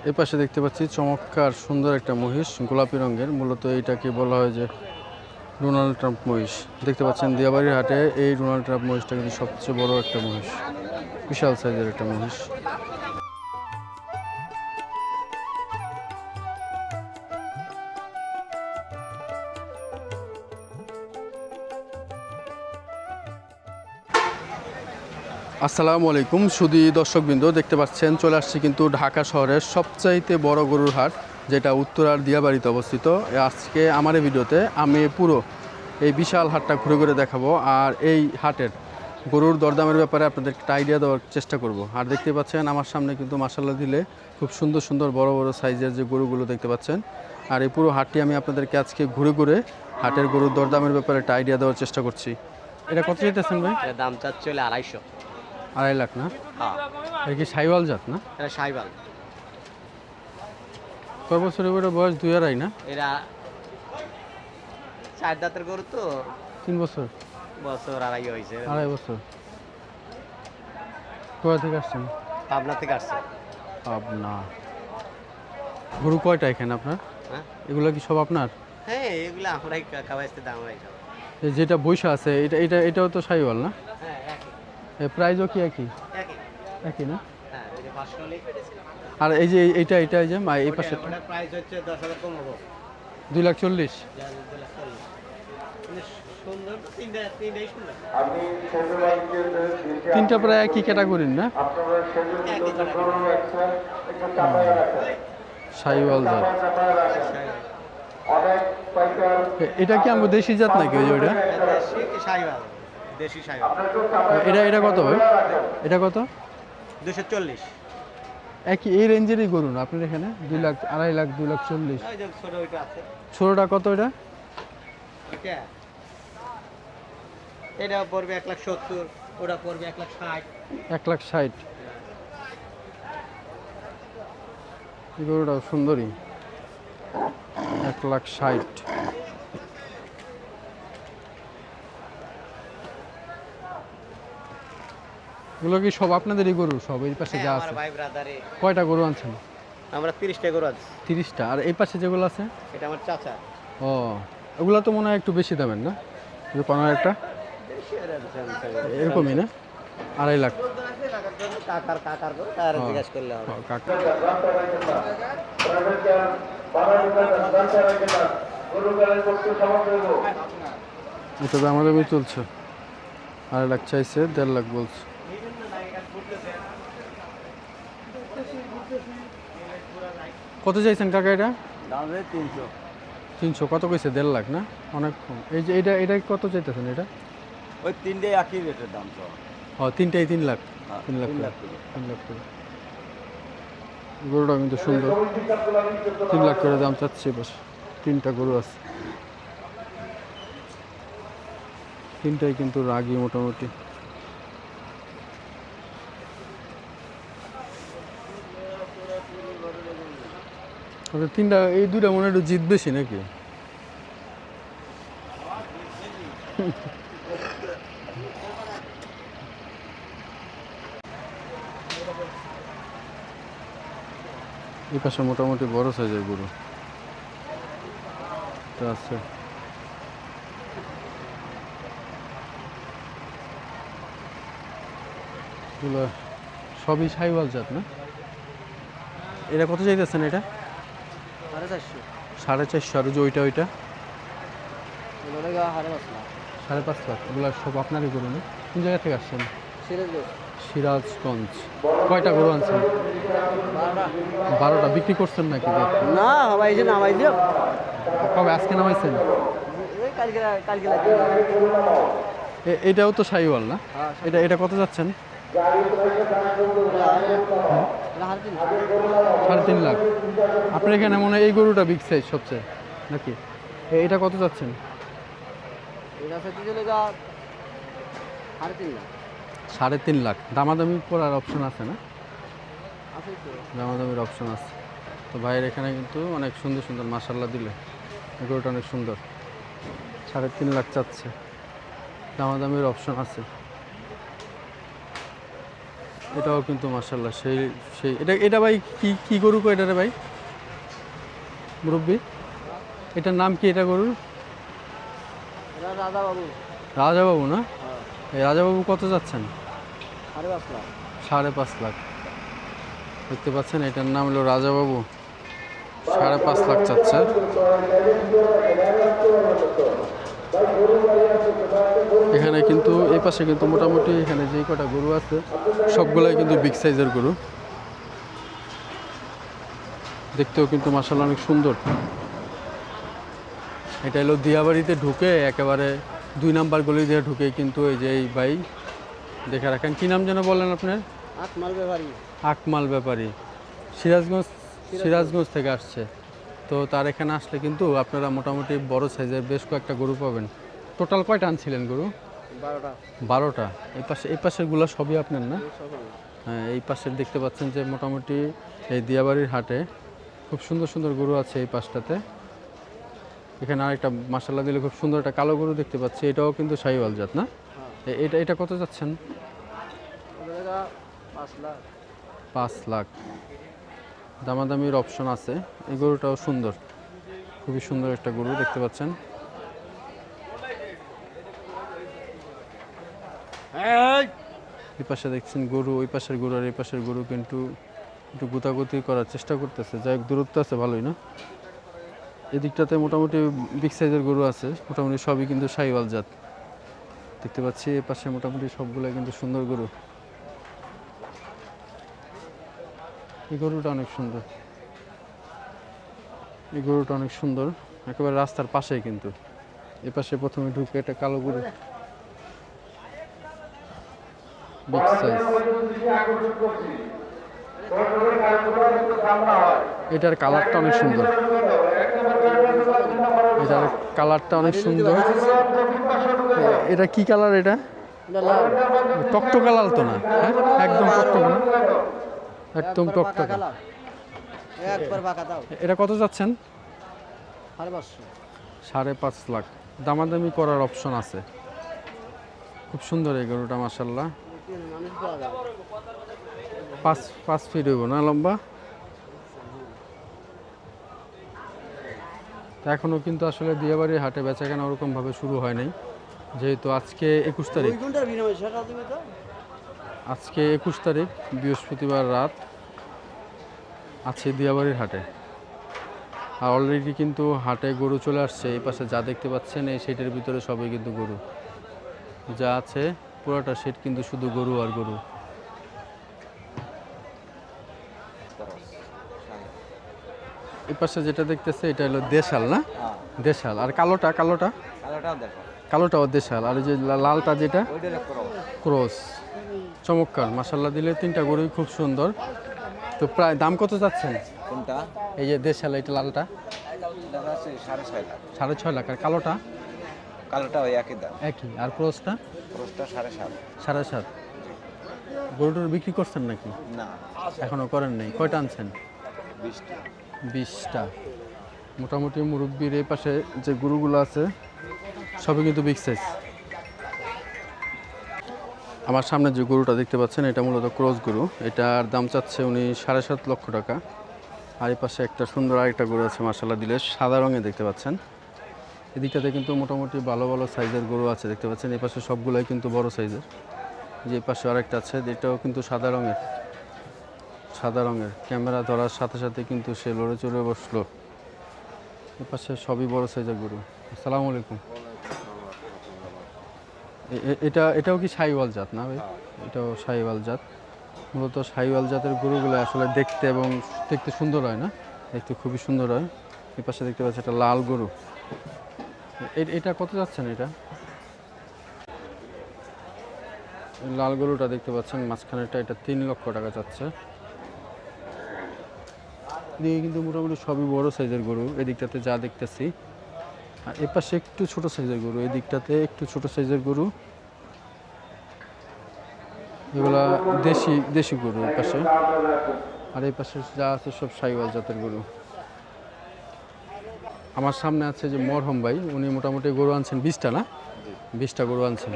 এই পাশে দেখতে পাচ্ছি চমৎকার সুন্দর একটা মহিষ, গোলাপি রঙের। মূলত এইটাকে বলা হয় যে ডোনাল্ড ট্রাম্প মহিষ। দেখতে পাচ্ছেন দিয়াবাড়ির হাটে এই ডোনাল্ড ট্রাম্প মহিষটা কিন্তু সবচেয়ে বড় একটা মহিষ, বিশাল সাইজের একটা মহিষ। আসসালামু আলাইকুম সুধী দর্শকবৃন্দ, দেখতে পাচ্ছেন চলে আসছি কিন্তু ঢাকা শহরের সবচাইতে বড় গরুর হাট, যেটা উত্তরার দিয়াবাড়িতে অবস্থিত। আজকে আমার এই ভিডিওতে আমি পুরো এই বিশাল হাটটা ঘুরে ঘুরে দেখাবো, আর এই হাটের গরুর দরদামের ব্যাপারে আপনাদের একটা আইডিয়া দেওয়ার চেষ্টা করব। আর দেখতে পাচ্ছেন আমার সামনে কিন্তু মাশাআল্লাহ দিলে খুব সুন্দর সুন্দর বড় বড় সাইজের যে গরুগুলো দেখতে পাচ্ছেন। আর এই পুরো হাটটি আমি আপনাদেরকে আজকে ঘুরে ঘুরে হাটের গরুর দরদামের ব্যাপারে একটা আইডিয়া দেওয়ার চেষ্টা করছি। এটা কত চাইতেছেন ভাই? এর দাম চাচ্ছে 250। 2.5 লাখ না? হ্যাঁ, এটা কি সাইওয়াল জাত না? এটা সাইবাল। কয় বছরের করে বয়স? 2.5 না? এরা 4 দাঁতের গরু তো, 3 বছর? বছর আড়াই হয়েছে। 2.5 বছর। কোথা থেকে আসছেন? পাবনা থেকে আসছে। পাবনা। গরু কয়টা এখানে আপনার? হ্যাঁ এগুলো কি সব আপনার? হ্যাঁ, এগুলো আমরাই খাওয়াইতে, দাম আমরাই খাওয়াই। এই যেটা বৈশা আছে এটাও তো সাইওয়াল না? হ্যাঁ, একই এর প্রাইসও কি একই? একই। একই না? হ্যাঁ, এই যে 500 হলেই আর এই যে এইটা এই যে এই পাশে ওটার প্রাইস হচ্ছে 10,000 কম হবো। 2,40,000। কিন্তু সুন্দর তো, তিনটাই সুন্দর। তিনটা প্রায় একই ক্যাটাগরির না? একই কালার। সাইওয়াল জাত। এটা কি আমরা দেশি জাত নাকি ওই যে ওইটা? দেশি সাইবাল, দেশি সাইবাল। এটা কত ভাই? এটা কত? 240। একই এই রেঞ্জেরই গরু না আপনার এখানে? 2 লাখ, 2.5 লাখ, 2,40,000। ওই যে ছোট ওইটা আছে। ছোটটা কত এটা? এটা এটা পড়বে 1,70,000, ওটা পড়বে 1,60,000। 1,60,000। এই গরুটাও সুন্দরী। 1,60,000। এগুলো কি সব আপনাদেরই গরু? সব এই পাশে যা আমার আছে? ভাই ব্রাদারে। কয়টা গরু আনছেন? আমরা 30টা গরু আছে। 30টা। আর এই পাশে যেগুলো আছে? এটা আমার চাচা। ও, ওগুলো তো মনে হয় একটু বেশি দামের না? যে 15 এরকমই না? 2.5 লাখ। কাকার গরু, তার জিজ্ঞেস করলে হবে। কাকা। এটা তো আমাদের চলছে। 2.5 লাখ চাইছে, 1.5 লাখ বলছে। কত চাইছেন কাকা এটা? দাম 300। 300। কত কইছে? 1.5 লাখ না? অনেক কম। এই যে এটা কত চাইতেছেন এটা? ওই তিনটাই একই রেটের দাম তো। ও, তিনটাই 3 লাখ। 3 লাখ 3 করে। লাখ করে। 3 লাখ করে। গরুটা কিন্তু সুন্দর। 3 লাখ করে দাম চাচ্ছে বস। 3টা গরু আছে, তিনটাই কিন্তু রাগী মোটামুটি। তিনটা, এই দুইটা মনে হয় একটু জিত বেশি নাকি? এই পাশে মোটামুটি বড় সাইজের গরু তো আছে। এগুলো সবই সাইওয়াল জাত না? এটা কত চাইতেছেন এটা? 450। 450। আর যে ওইটা 5.5 লাখ। এগুলো সব আপনারই গরু না? কোন জায়গা থেকে আসছেন? সিরাজগঞ্জ। কয়টা গরু আনছেন? 12টা। বিক্রি করছেন নাকি? না ভাই, এই যে নামাই দিও। কবে? আজকে নামাইছেন? কালকে এটাও তো সাইওয়াল না? এটা কত যাচ্ছেন? 3.5 লাখ। আপনার এখানে মনে হয় এই গরুটা বিগ সাইজ সবচেয়ে নাকি? এটা কত যাচ্ছেন? 3.5 লাখ। দামাদামি করার অপশন আছে না? দামাদামির অপশন আছে তো ভাইয়ের এখানে কিন্তু অনেক সুন্দর সুন্দর মাশাআল্লাহ দিলে। গরুটা অনেক সুন্দর। 3.5 লাখ চাচ্ছে, দামাদামির অপশন আছে। এটাও কিন্তু মাশাআল্লাহ সেই সেই এটা এটা ভাই কি কি গরু কো এটা রে ভাই মুরব্বি এটার নাম কি এটা গরুর রাজা বাবু। রাজা বাবু না হ্যাঁ, এই রাজা বাবু কত যাচ্ছেন 5.5 লাখ। 5.5 লাখ দেখতে পাচ্ছেন এটার নাম হলো রাজা বাবু 5.5 লাখ চাচ্ছে এখানে কিন্তু এই পাশে কিন্তু মোটামুটি এখানে যে কটা গরু আছে সবগুলাই কিন্তু বিগ সাইজের গরু দেখতেও কিন্তু মাশাআল্লাহ অনেক সুন্দর এটা হলো দিয়াবাড়িতে ঢুকে একেবারে 2 নাম্বার গলি দিয়ে ঢুকে কিন্তু এই যে এই ভাই দেখে রাখেন কি নাম যেন বলেন আপনার আকমাল ব্যাপারী। আকমাল ব্যাপারী সিরাজগঞ্জ থেকে আসছে তো তার এখানে আসলে কিন্তু আপনারা মোটামুটি বড় সাইজের বেশ কয়েকটা গরু পাবেন টোটাল কয়টা আনছিলেন গরু 12টা। 12টা এই পাশেরগুলো সবই আপনার না হ্যাঁ এই পাশের দেখতে পাচ্ছেন যে মোটামুটি এই দিয়াবাড়ির হাটে খুব সুন্দর সুন্দর গরু আছে এই পাশটাতে এখানে আরেকটা মাশাআল্লাহ দিলে খুব সুন্দর একটা কালো গরু দেখতে পাচ্ছি এটাও কিন্তু শাহিওয়াল জাত না এটা এটা কত যাচ্ছেন 5 লাখ। 5 লাখ দামাদামির অপশন আছে এই গরুটাও সুন্দর খুবই সুন্দর একটা গরু দেখতে পাচ্ছেন এই পাশে দেখছেন গরু ওই পাশের গরু আর এই পাশের গরু কিন্তু একটু গুতাগুতি করার চেষ্টা করতেছে যাই হোক দূরত্ব আছে ভালোই না এদিকটাতে মোটামুটি বিগ সাইজের গরু আছে মোটামুটি সবই কিন্তু শাহিওয়াল জাত দেখতে পাচ্ছি এই পাশে মোটামুটি সবগুলো কিন্তু সুন্দর গরু এই গরুটা অনেক সুন্দর এই গরুটা অনেক সুন্দর একেবারে রাস্তার পাশেই কিন্তু এ পাশে প্রথমে ঢুকে একটা কালো গরু বিগ সাইজ এটার কালারটা অনেক সুন্দর এটার কালারটা অনেক সুন্দর এটা কি কালার এটা টকটকা লাল তো না হ্যাঁ একদম টকটকা না একদম টকটকা একবার বাঁকা দাও। এটা কত যাচ্ছেন 5.5। 5.5 লাখ দামাদামি করার অপশন আছে খুব সুন্দর এই গরুটা মাশাআল্লাহ মানুষ পাওয়া যায়। 5 ফিট হইব না লম্বা তা এখনও কিন্তু আসলে দিয়াবাড়ির হাটে বেচাকেনা ওরকমভাবে শুরু হয় নাই যেহেতু আজকে 21 তারিখ 2 ঘন্টার বিনিময়ে সেটা দিবে তো। আজকে 21 তারিখ বৃহস্পতিবার রাত আছে দিয়াবাড়ির হাটে আর অলরেডি কিন্তু হাটে গরু চলে আসছে এই পাশে যা দেখতে পাচ্ছেন এই সেটের ভিতরে সবই কিন্তু গরু যা আছে পুরোটা সেট কিন্তু শুধু গরু আর গরু এই পাশে যেটা দেখতেছে এটা হলো দেশাল না দেশাল আর কালোটা কালোটা কালোটাও দেখো। কালোটাও দেশাল আর ওই যে লালটা যেটা ওইটা করো। ক্রস চমৎকার মাশাল্লাহ দিলে তিনটা গরুই খুব সুন্দর তো প্রায় দাম কত যাচ্ছেন কোনটা? এই যে দেশাল এটা লালটা এটা আছে 6.5 লাখ। 6.5 লাখ আর কালোটা কালোটা ওই একই দাম। একই আর ক্রসটা খরচটা 7.5। 7.5 গরুটার বিক্রি করছেন নাকি না, এখনো করেন নাই কয়টা আনছেন 20টা। 20টা মোটামুটি মুরব্বির এই পাশে যে গরুগুলো আছে সবই কিন্তু বিগ সাইজ আমার সামনে যে গরুটা দেখতে পাচ্ছেন এটা মূলত ক্রস গরু এটার দাম চাচ্ছে উনি 7.5 লক্ষ টাকা আর এই পাশে একটা সুন্দর আরেকটা গরু আছে মাশাআল্লাহ দিলে সাদা রঙে দেখতে পাচ্ছেন এদিকটাতে কিন্তু মোটামুটি ভালো ভালো সাইজের গরু আছে দেখতে পাচ্ছেন এই পাশে সবগুলাই কিন্তু বড় সাইজের যে পাশে আরেকটা আছে এটাও কিন্তু সাদা রঙের ক্যামেরা ধরার সাথে সাথে কিন্তু সে লড়ে চড়ে বসলো এ পাশে সবই বড় সাইজের গরু আসসালামু আলাইকুম এটাও কি শাহিওয়াল জাত না ভাই এটাও শাহিওয়াল জাত মূলত শাহিওয়াল জাতের গরুগুলো আসলে দেখতে সুন্দর হয় না দেখতে খুবই সুন্দর হয় এই পাশে দেখতে পাচ্ছি একটা লাল গরু এটা কত যাচ্ছেন এটা লাল গরুটা দেখতে পাচ্ছেন মাঝখানেরটা এটা 3 লক্ষ টাকা চাচ্ছে এদিকে কিন্তু মোটামুটি সবই বড় সাইজের গরু এদিকটাতে যা দেখতেছি আর এ পাশে একটু ছোট সাইজের গরু এই দিকটাতে একটু ছোট সাইজের গরু এগুলা দেশি গরু এই পাশে আর এই পাশে যা আছে সব শাহিওয়াল জাতের গরু আমার সামনে আছে যে মরহম ভাই, উনি মোটামুটি গরু আনছেন 20টা না, 20টা গরু আনছেন।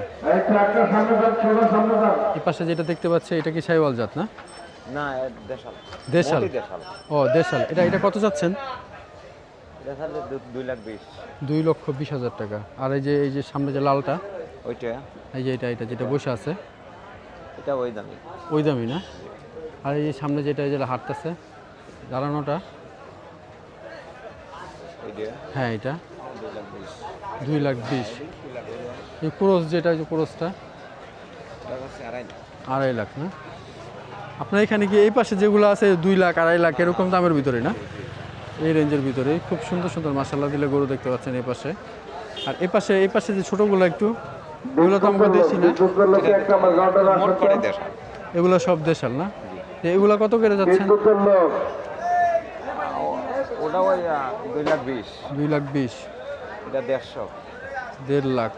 এই পাশে যেটা দেখতে পাচ্ছি এটা কি শাহিওয়াল জাত না? না দেশাল। দেশাল। মোটি দেশাল। ও দেশাল। এটা এটা কত যাচ্ছেন? দেশাল 2,20,000। 2,20,000 টাকা। আর এই যে সামনে যে লালটা, ওইটা এই যে এটা যেটা বসে আছে, এটা ওই দামি। ওই দামি না? আর এই যে সামনে যেটা হাঁটতেছে দাঁড়ানোটা, ওইটা হ্যাঁ এটা 2,20,000। 2,20,000। এই ক্রোস যেটা, এই যে ক্রোসটা এটা হচ্ছে 2.5 লাখ। 2.5 লাখ না? আপনার এখানে কি এই পাশে যেগুলো আছে 2 লাখ 2.5 লাখ এরকম দামের ভিতরে না? এই রেঞ্জের ভিতরে খুব সুন্দর সুন্দর মাশাআল্লাহ দিলে গরু দেখতে পাচ্ছেন এই পাশে। আর এই পাশে যে ছোটোগুলো একটু, এগুলো তো আমাকে দেশি না, মোট করে দেশাল। এগুলো সব দেশাল না? এগুলো কত করে যাচ্ছেন? ওটা ওই 2,20,000। 2,20,000। এটা 150। 1.5 লাখ।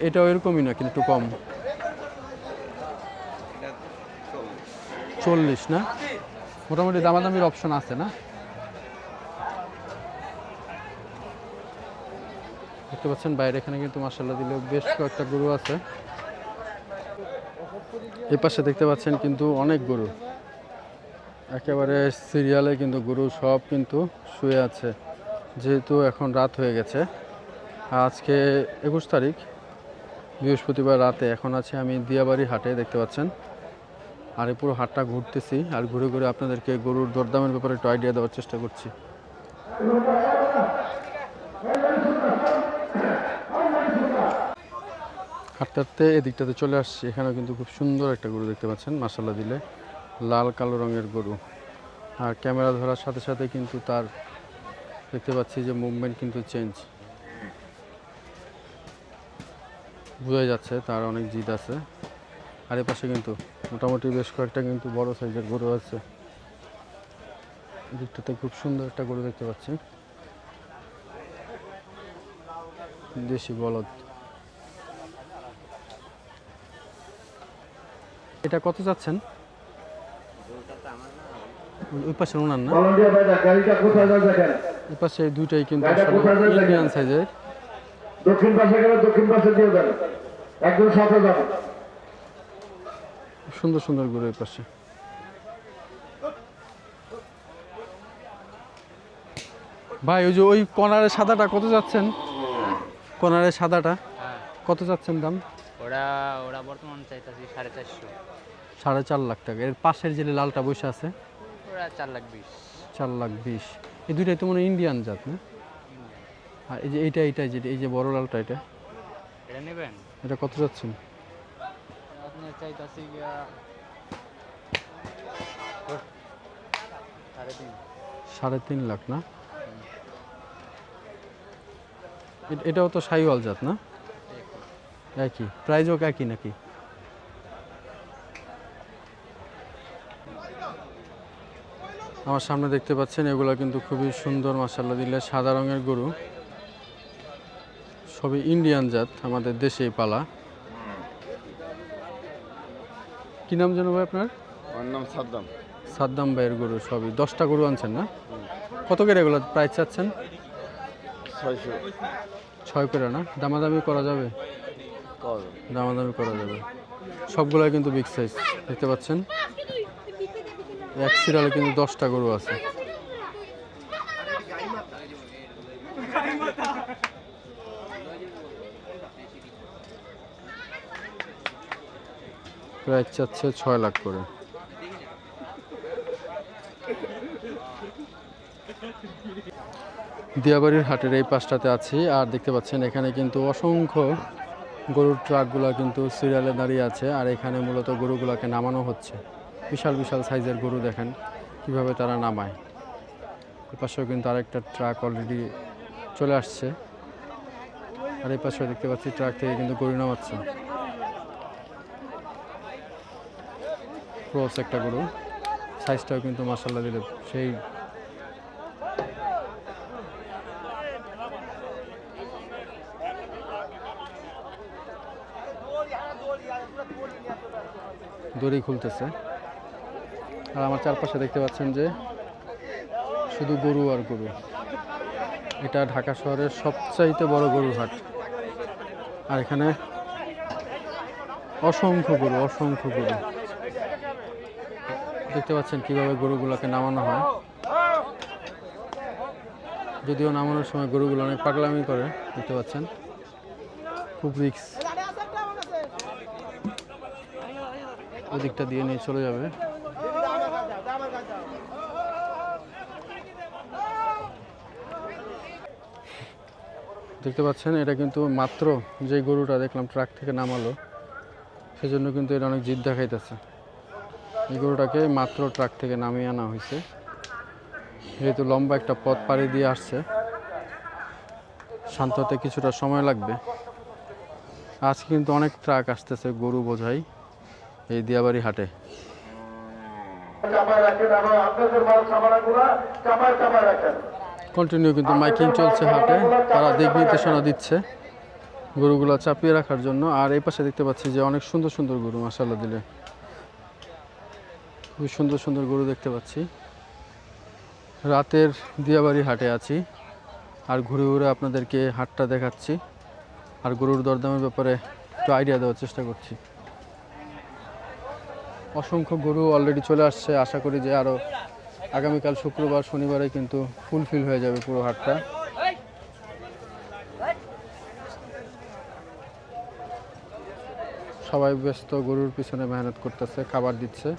এটাও এরকমই না কিন্তু একটু কম, এটা 40 না? মোটামুটি দামাদামির অপশন আছে না? দেখতে পাচ্ছেন বাইরে এখানে কিন্তু মাশাআল্লাহ দিলে বেশ কয়েকটা গরু আছে। এই পাশে দেখতে পাচ্ছেন কিন্তু অনেক গরু, একেবারে সিরিয়ালে কিন্তু গরু সব কিন্তু শুয়ে আছে, যেহেতু এখন রাত হয়ে গেছে। আজকে 21 তারিখ, বৃহস্পতিবার রাতে। এখন আছে আমি দিয়াবাড়ি হাটে, দেখতে পাচ্ছেন। আর এই পুরো হাটটা ঘুরতেছি, আর ঘুরে ঘুরে আপনাদেরকে গরুর দরদামের ব্যাপারে একটু আইডিয়া দেওয়ার চেষ্টা করছি। হাঁটতে হাঁটতে এদিকটাতে চলে আসছি, এখানেও কিন্তু খুব সুন্দর একটা গরু দেখতে পাচ্ছেন মাশাআল্লাহ দিলে, লাল কালো রঙের গরু। আর ক্যামেরা ধরার সাথে সাথে কিন্তু তার দেখতে পাচ্ছি যে মুভমেন্ট কিন্তু চেঞ্জ, বোঝাই যাচ্ছে তার অনেক জিদ আছে। আর এ পাশে কিন্তু মোটামুটি বেশ কয়েকটা কিন্তু বড় সাইজের গরু আছে। এদিকটাতে খুব সুন্দর একটা গরু দেখতে পাচ্ছি, দেশি বলদ। এটা কত যাচ্ছেন? ওই পাশে ওনার না, ওই পাশে দুইটাই কিন্তু ইন্ডিয়ান সাইজের। দক্ষিণ পাশে গেলে দক্ষিণ পাশে দিয়ে দেন, একদম সাথে যাবে। সুন্দর সুন্দর গরু এই পাশে। ভাই ওই যে ওই কর্নারের সাদাটা কত যাচ্ছেন? কর্নারের সাদাটা কত যাচ্ছেন দাম? ওরা ওরা বর্তমান চাইতেছি 450। 4.5 লাখ টাকা। এর পাশের যে লালটা বসে আছে ওরা 4,20,000। 4,20,000। এই দুইটাই তো মনে হয় ইন্ডিয়ান জাত না? আর এই যে এইটা যেটা, এই যে বড় লালটা, এটা এটা নেবেন? এটা কত যাচ্ছেন? আপনি চাইতেছি 3.5 লাখ না? এটাও তো শাহিওয়াল জাত না? একই প্রাইজও একই নাকি? আমার সামনে দেখতে পাচ্ছেন এগুলো কিন্তু খুবই সুন্দর মাশাআল্লাহ দিলে সাদা রঙের গরু, সবই ইন্ডিয়ান জাত, আমাদের দেশেই পালা। কি নাম জানো ভাই আপনার? আমার নাম সাদ্দাম। সাদ্দাম ভাইয়ের গরু সবই। 10টা গরু আনছেন না? কত করে এগুলো প্রাইস চাচ্ছেন? 600। 6 করে না? দামাদামি করা যাবে? দামাদামি করা যাবে। সবগুলাই কিন্তু বিগ সাইজ দেখতে পাচ্ছেন। এক সিরিয়ালে কিন্তু 10টা গরু আছে। প্রাইস চাচ্ছে 6 লাখ করে। দিয়াবাড়ির হাটের এই পাশটাতে আছি, আর দেখতে পাচ্ছেন এখানে কিন্তু অসংখ্য গরুর ট্রাকগুলো কিন্তু সিরিয়ালে দাঁড়িয়ে আছে। আর এখানে মূলত গরুগুলোকে নামানো হচ্ছে। বিশাল বিশাল সাইজের গরু দেখেন কিভাবে তারা নামায়। এই পাশেও কিন্তু আরেকটা ট্রাক অলরেডি চলে আসছে, আর এই পাশেও দেখতে পাচ্ছি ট্রাক থেকে কিন্তু গরু নামাচ্ছে। ক্রস একটা গরু, সাইজটাও কিন্তু মাশাআল্লাহ দিলে সেই। দড়ি খুলতেছে। আর আমার চারপাশে দেখতে পাচ্ছেন যে শুধু গরু আর গরু। এটা ঢাকা শহরের সবচাইতে বড় গরুর হাট। আর এখানে অসংখ্য গরু দেখতে পাচ্ছেন কিভাবে গরুগুলোকে নামানো হয়। যদিও নামানোর সময় গরুগুলো অনেক পাগলামি করে, দেখতে পাচ্ছেন, খুব রিস্ক। ওদিকটা দিয়ে নিয়ে চলে যাবে। দেখতে পাচ্ছেন এটা কিন্তু মাত্র যে গরুটা দেখলাম ট্রাক থেকে নামালো, সেজন্য কিন্তু এটা অনেক জিদ দেখাইতেছে। এই গরুটাকে মাত্র ট্রাক থেকে নামিয়ে আনা হয়েছে, যেহেতু লম্বা একটা পথ পাড়ি দিয়ে আসছে, শান্ত হতে কিছুটা সময় লাগবে। আজকে কিন্তু অনেক ট্রাক আসতেছে গরু বোঝাই এই দিয়াবাড়ি হাটে। কন্টিনিউ কিন্তু মাইকিং চলছে হাটে, তারা দিক নির্দেশনা দিচ্ছে গরুগুলো চাপিয়ে রাখার জন্য। আর এই পাশে দেখতে পাচ্ছি যে অনেক সুন্দর সুন্দর গরু, মাশাআল্লাহ দিলে খুবই সুন্দর সুন্দর গরু দেখতে পাচ্ছি। রাতের দিয়াবাড়ি হাটে আছি, আর ঘুরে ঘুরে আপনাদেরকে হাটটা দেখাচ্ছি, আর গরুর দরদামের ব্যাপারে একটু আইডিয়া দেওয়ার চেষ্টা করছি। অসংখ্য গরু অলরেডি চলে আসছে, আশা করি যে আরও আগামীকাল শুক্রবার শনিবারে কিন্তু ফুলফিল হয়ে যাবে পুরো হাটটা। সবাই ব্যস্ত গরুর পিছনে মেহনত করতেছে, খাবার দিচ্ছে।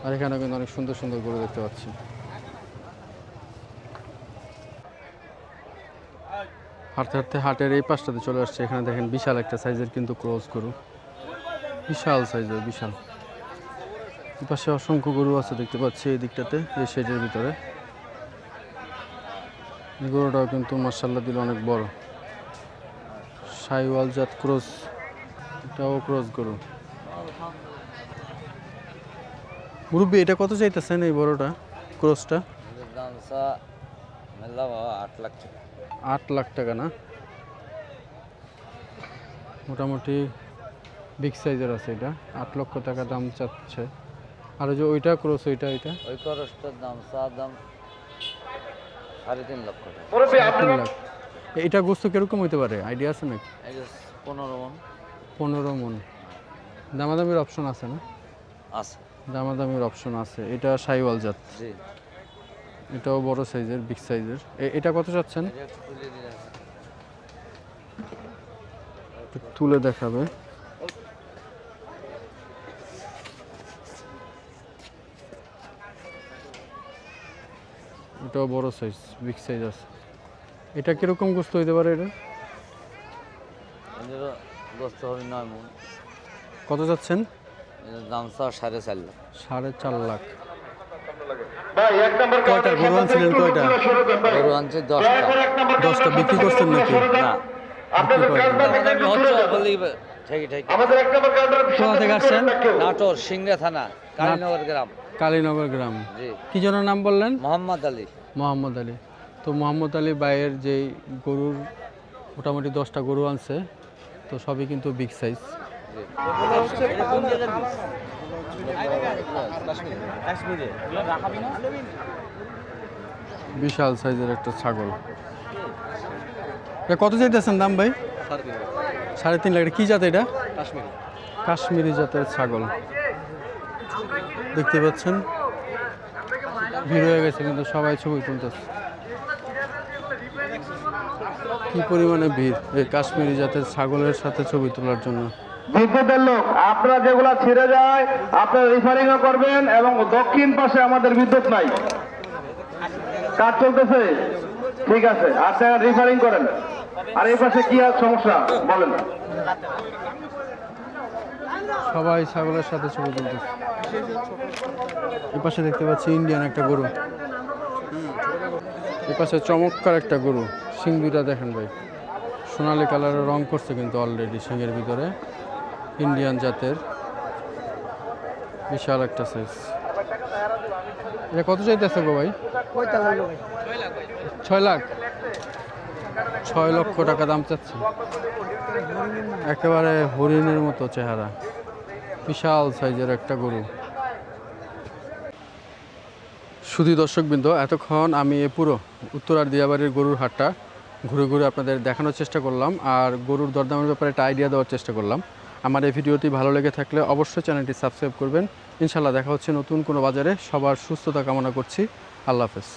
আর এখানে কিন্তু অনেক সুন্দর সুন্দর গরু দেখতে পাচ্ছি। হাঁটতে হাঁটতে হাটের এই পাশটাতে চলে আসছে। এখানে দেখেন বিশাল একটা সাইজের কিন্তু ক্রস গরু, বিশাল সাইজের, বিশাল। এই পাশে অসংখ্য গরু আছে দেখতে পাচ্ছি এই দিকটাতে, এই শেডের ভিতরে। এই গরুটাও কিন্তু মাশাআল্লাহ দিলে অনেক বড়, শাহিওয়াল জাত ক্রস, এটাও ক্রস গরু। মুরব্বী এটা কত চাইতেছেন এই বড়টা ক্রসটা? 8 লাখ টাকা না? মোটামুটি বিগ সাইজের আছে এটা, 8 লক্ষ টাকা দাম চাচ্ছে। আর ওই যে ওইটা ক্রস, ওই ক্রসটার দাম দাম 3.5 লক্ষ টাকা। 3 লাখ। এটা গোস্ত কিরকম হইতে পারে, আইডিয়া আছে নাকি? 15 মণ। 15 মণ। দামাদামির অপশন আছে না? আছে, দামাদামির অপশন আছে। এটা শাহিওয়াল জাত, জি। এটাও বড় সাইজের, বিগ সাইজের। এটা কত চাচ্ছেন? তুলে দেখাবে। এটাও বড় সাইজ, বিগ সাইজ আছে। এটা কিরকম গোস্ত হইতে পারে? এটা গোস্ত হবে 9 মণ। কত যাচ্ছেন? এর দাম 4.5 লাখ। 4.5 লাখ। ভাই এক নাম্বার কয়টা গরু আনছিলেন? কয়টা গরু আনছে 10টা। 10টা বিক্রি করছেন নাকি? না, আপনাদের কাউন্টার থেকে আমি হচ্ছে বলি ঠিক। আমাদের এক নাম্বার কাউন্টার কোথা থেকে আসছেন? নাটোর সিংড়া থানা, কালীনগর গ্রাম। কালীনগর গ্রাম। জি। কি জনের নাম বললেন? মোহাম্মদ আলী। মোহাম্মদ আলী। তো মোহাম্মদ আলী ভাইয়ের যে গরুর মোটামুটি 10টা গরু আনছে, তো সবই কিন্তু বিগ সাইজ। বিশাল সাইজের একটা ছাগল। এটা কত চাইতেছেন দাম ভাই? 3.5 লাখ। কি জাত এটা? কাশ্মীরি জাতের ছাগল। দেখতে পাচ্ছেন ভিড় হয়ে গেছে, কিন্তু সবাই ছবি তুলতেছে। কি পরিমাণে ভিড় এই কাশ্মীরি জাতের ছাগলের সাথে ছবি তোলার জন্য। বিদ্যুতের লোক, আপনারা যেগুলা ছিঁড়ে যায় আপনারা রিফারিং করবেন। এবং দক্ষিণ পাশে আমাদের বিদ্যুৎ নাই, কাজ চলতেছে, ঠিক আছে, আপনারা রিফারিং করেন। আর এই পাশে কি আর সমস্যা বলেন? সবাই ছাগলের সাথে ছবি তুলতেছে। এই পাশে দেখতে পাচ্ছি ইন্ডিয়ান একটা গরু, এই পাশে চমৎকার একটা গরু। শিং দুইটা দেখেন ভাই, সোনালী কালারের রং করছে কিন্তু অলরেডি শিংয়ের ভিতরে। ইন্ডিয়ান জাতের বিশাল একটা সাইজ। এটা কত চাইতেছে গো ভাই? 6 লাখ। 6 লক্ষ টাকা দাম চাচ্ছে। একেবারে হরিণের মতো চেহারা, বিশাল সাইজের একটা গরু। শুধু দর্শকবৃন্দ, এতক্ষণ আমি পুরো উত্তরার দিয়াবাড়ির গরুর হাটটা ঘুরে ঘুরে আপনাদের দেখানোর চেষ্টা করলাম আর গরুর দরদামের ব্যাপারে একটা আইডিয়া দেওয়ার চেষ্টা করলাম। আমার এই ভিডিওটি ভালো লেগে থাকলে অবশ্যই চ্যানেলটি সাবস্ক্রাইব করবেন। ইনশাল্লাহ দেখা হচ্ছে নতুন কোনো বাজারে। সবার সুস্থতা কামনা করছি। আল্লাহ হাফেজ।